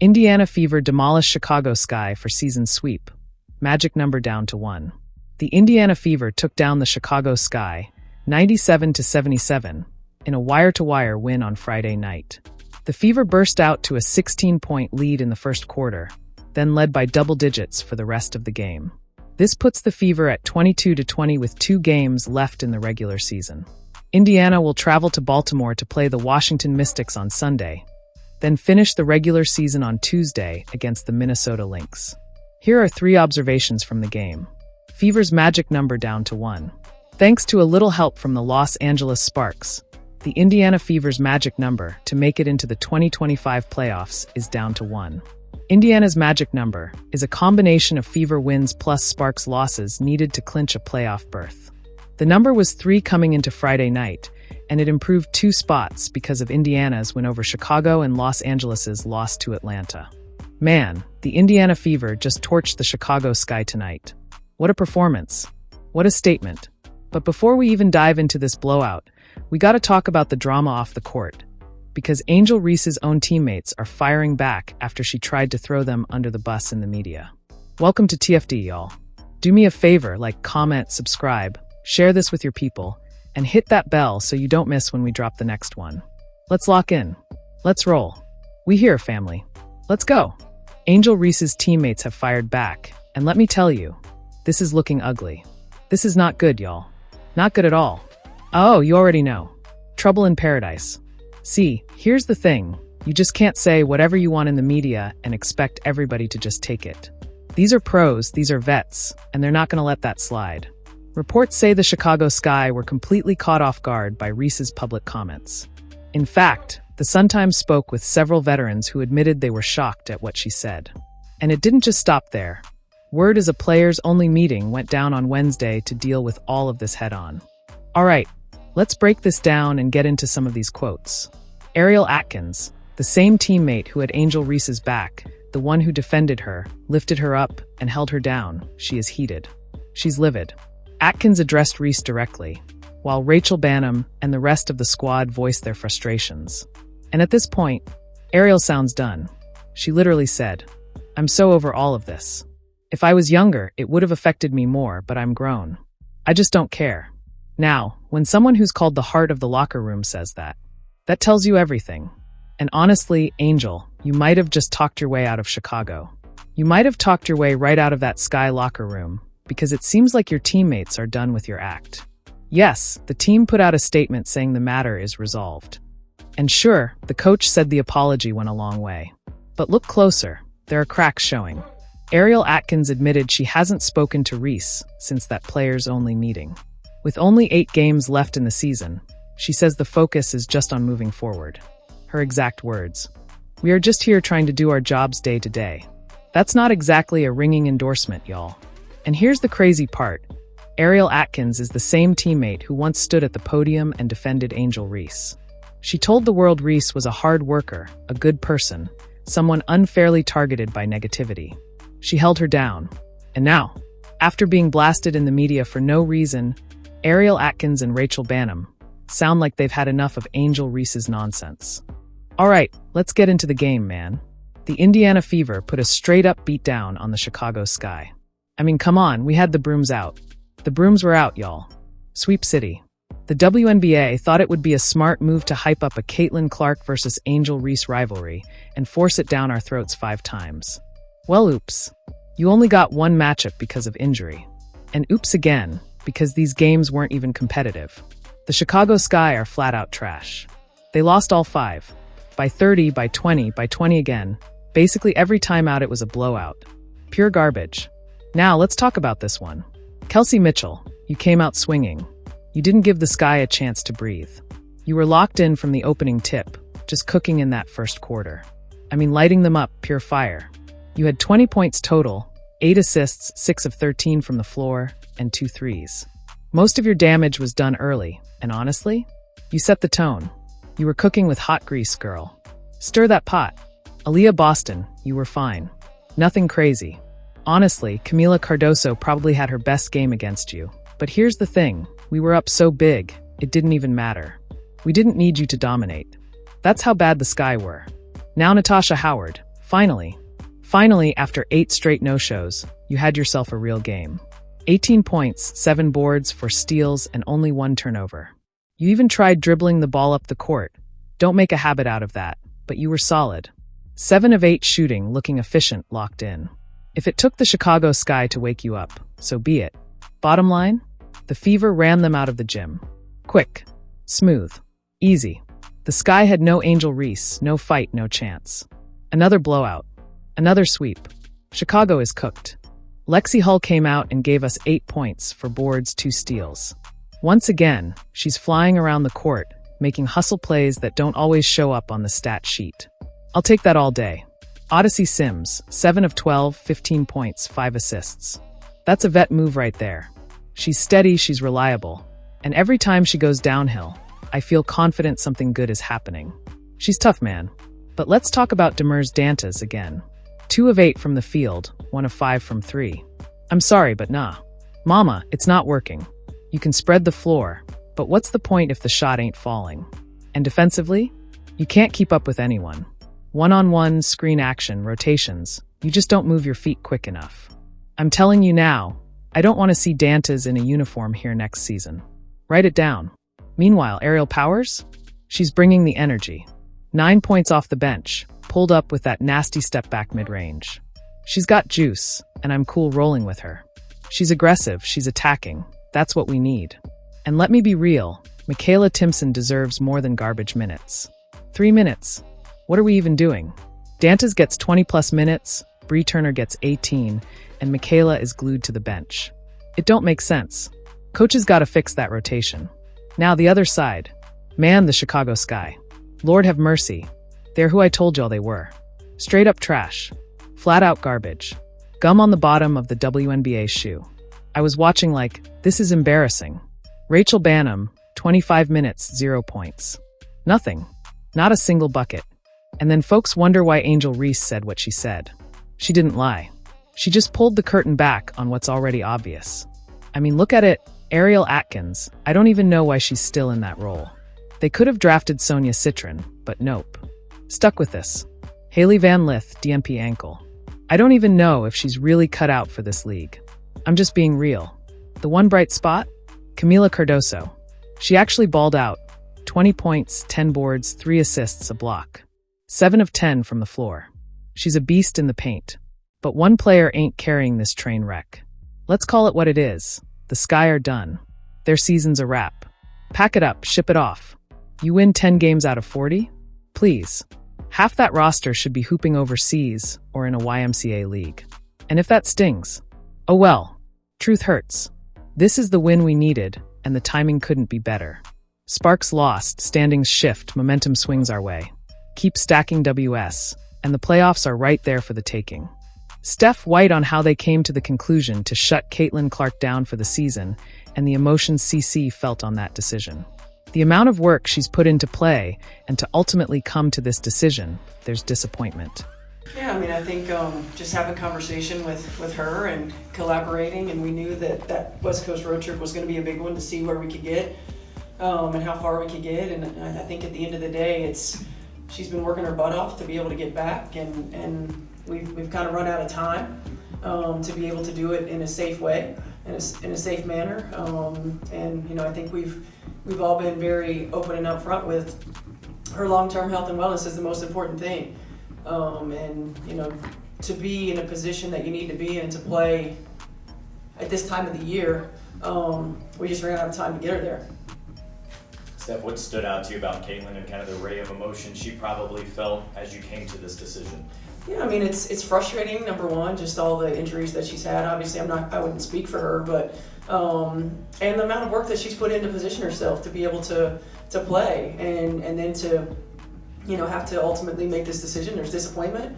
Indiana Fever demolished Chicago Sky for season sweep. Magic number down to 1. The Indiana Fever took down the Chicago Sky, 97-77, in a wire-to-wire win on Friday night. The Fever burst out to a 16-point lead in the first quarter, then led by double digits for the rest of the game. This puts the Fever at 22-20 with 2 games left in the regular season. Indiana will travel to Baltimore to play the Washington Mystics on Sunday, then finish the regular season on Tuesday against the Minnesota Lynx. Here are 3 observations from the game. Fever's magic number down to 1. Thanks to a little help from the Los Angeles Sparks, the Indiana Fever's magic number to make it into the 2025 playoffs is down to 1. Indiana's magic number is a combination of Fever wins plus Sparks losses needed to clinch a playoff berth. The number was 3 coming into Friday night, and it improved 2 spots because of Indiana's win over Chicago and Los Angeles's loss to Atlanta. Man, the Indiana Fever just torched the Chicago Sky tonight. What a performance. What a statement. But before we even dive into this blowout, we gotta talk about the drama off the court. Because Angel Reese's own teammates are firing back after she tried to throw them under the bus in the media. Welcome to TFD, y'all. Do me a favor, comment, subscribe, share this with your people, and hit that bell so you don't miss when we drop the next one. Let's lock in. Let's roll. We here, family. Let's go. Angel Reese's teammates have fired back, and let me tell you, this is looking ugly. This is not good, y'all. Not good at all. Oh, you already know. Trouble in paradise. See, here's the thing. You just can't say whatever you want in the media and expect everybody to just take it. These are pros, these are vets, and they're not going to let that slide. Reports say the Chicago Sky were completely caught off guard by Reese's public comments. In fact, the Sun-Times spoke with several veterans who admitted they were shocked at what she said. And it didn't just stop there. Word is a players-only meeting went down on Wednesday to deal with all of this head-on. All right, let's break this down and get into some of these quotes. Ariel Atkins, the same teammate who had Angel Reese's back, the one who defended her, lifted her up, and held her down, she is heated. She's livid. Atkins addressed Reese directly, while Rachel Banham and the rest of the squad voiced their frustrations. And at this point, Ariel sounds done. She literally said, "I'm so over all of this. If I was younger, it would have affected me more, but I'm grown. I just don't care." Now, when someone who's called the heart of the locker room says that, that tells you everything. And honestly, Angel, you might have just talked your way out of Chicago. You might have talked your way right out of that Sky locker room, because it seems like your teammates are done with your act. Yes, the team put out a statement saying the matter is resolved. And sure, the coach said the apology went a long way. But look closer, there are cracks showing. Ariel Atkins admitted she hasn't spoken to Reese since that players-only meeting. With only 8 games left in the season, she says the focus is just on moving forward. Her exact words, "We are just here trying to do our jobs day to day." That's not exactly a ringing endorsement, y'all. And here's the crazy part. Ariel Atkins is the same teammate who once stood at the podium and defended Angel Reese. She told the world Reese was a hard worker, a good person, someone unfairly targeted by negativity. She held her down. And now, after being blasted in the media for no reason, Ariel Atkins and Rachel Banham sound like they've had enough of Angel Reese's nonsense. All right, let's get into the game, man. The Indiana Fever put a straight-up beatdown on the Chicago Sky. I mean, come on, we had the brooms out. The brooms were out, y'all. Sweep City. The WNBA thought it would be a smart move to hype up a Caitlin Clark versus Angel Reese rivalry and force it down our throats 5 times. Well, oops. You only got one matchup because of injury. And oops again, because these games weren't even competitive. The Chicago Sky are flat-out trash. They lost all 5. By 30, by 20, by 20 again. Basically every time out it was a blowout. Pure garbage. Now let's talk about this one. Kelsey Mitchell, you came out swinging. You didn't give the Sky a chance to breathe. You were locked in from the opening tip, just cooking in that first quarter. I mean, lighting them up, pure fire. You had 20 points total, 8 assists, 6 of 13 from the floor, and 2 threes. Most of your damage was done early, and honestly, you set the tone. You were cooking with hot grease, girl. Stir that pot. Aaliyah Boston, you were fine. Nothing crazy. Honestly, Camila Cardoso probably had her best game against you. But here's the thing, we were up so big, it didn't even matter. We didn't need you to dominate. That's how bad the Sky were. Now Natasha Howard, Finally, after 8 straight no-shows, you had yourself a real game. 18 points, 7 boards, 4 steals, and only 1 turnover. You even tried dribbling the ball up the court. Don't make a habit out of that, but you were solid. 7 of 8 shooting, looking efficient, locked in. If it took the Chicago Sky to wake you up, so be it. Bottom line? The Fever ran them out of the gym. Quick, smooth, easy. The Sky had no Angel Reese, no fight, no chance. Another blowout. Another sweep. Chicago is cooked. Lexi Hull came out and gave us 8 points, 4 boards, 2 steals. Once again, she's flying around the court, making hustle plays that don't always show up on the stat sheet. I'll take that all day. Odyssey Sims, 7 of 12, 15 points, 5 assists. That's a vet move right there. She's steady, she's reliable. And every time she goes downhill, I feel confident something good is happening. She's tough, man. But let's talk about Demers Dantas again. 2 of 8 from the field, 1 of 5 from 3. I'm sorry, but nah. Mama, it's not working. You can spread the floor, but what's the point if the shot ain't falling? And defensively? You can't keep up with anyone. One-on-one, screen action, rotations. You just don't move your feet quick enough. I'm telling you now, I don't want to see Dantas in a uniform here next season. Write it down. Meanwhile, Aerial Powers? She's bringing the energy. 9 points off the bench, pulled up with that nasty step back mid-range. She's got juice, and I'm cool rolling with her. She's aggressive, she's attacking. That's what we need. And let me be real, Michaela Timpson deserves more than garbage minutes. 3 minutes. What are we even doing? Dantas gets 20-plus minutes, Bree Turner gets 18, and Michaela is glued to the bench. It don't make sense. Coaches gotta fix that rotation. Now the other side. Man, the Chicago Sky. Lord have mercy. They're who I told y'all they were. Straight up trash. Flat out garbage. Gum on the bottom of the WNBA shoe. I was watching like, this is embarrassing. Rachel Bannum, 25 minutes, 0 points. Nothing. Not a single bucket. And then folks wonder why Angel Reese said what she said. She didn't lie. She just pulled the curtain back on what's already obvious. I mean, look at it. Ariel Atkins, I don't even know why she's still in that role. They could have drafted Sonia Citron, but nope. Stuck with this. Haley Van Lith, DMP ankle. I don't even know if she's really cut out for this league. I'm just being real. The one bright spot? Camila Cardoso. She actually balled out. 20 points, 10 boards, 3 assists, a block. 7 of 10 from the floor. She's a beast in the paint. But one player ain't carrying this train wreck. Let's call it what it is. The Sky are done. Their season's a wrap. Pack it up, ship it off. You win 10 games out of 40? Please. Half that roster should be hooping overseas or in a YMCA league. And if that stings, oh well. Truth hurts. This is the win we needed, and the timing couldn't be better. Sparks lost, standings shift, momentum swings our way. Keep stacking WS, and the playoffs are right there for the taking. Steph White on how they came to the conclusion to shut Caitlin Clark down for the season, and the emotions CC felt on that decision. The amount of work she's put into play, and to ultimately come to this decision, there's disappointment. Yeah, I mean, I think just having conversation with her and collaborating, and we knew that West Coast road trip was going to be a big one to see where we could get and how far we could get. And I think at the end of the day, she's been working her butt off to be able to get back, and we've kind of run out of time to be able to do it in a safe way, in a safe manner. And I think we've all been very open and upfront with her long-term health and wellness is the most important thing. To be in a position that you need to be in to play at this time of the year, we just ran out of time to get her there. Steph, what stood out to you about Caitlin and kind of the array of emotions she probably felt as you came to this decision? Yeah, I mean, it's frustrating, number one, just all the injuries that she's had. Obviously, I wouldn't speak for her, but and the amount of work that she's put in to position herself to be able to play, and then to have to ultimately make this decision. There's disappointment.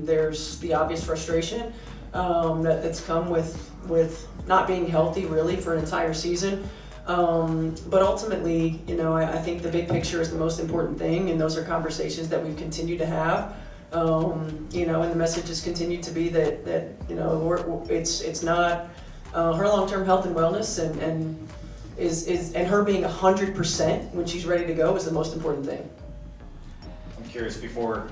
There's the obvious frustration that's come with not being healthy really for an entire season. But ultimately, I think the big picture is the most important thing, and those are conversations that we've continued to have. And the message has continued to be that it's not her long-term health and wellness and her being 100% when she's ready to go is the most important thing. I'm curious, before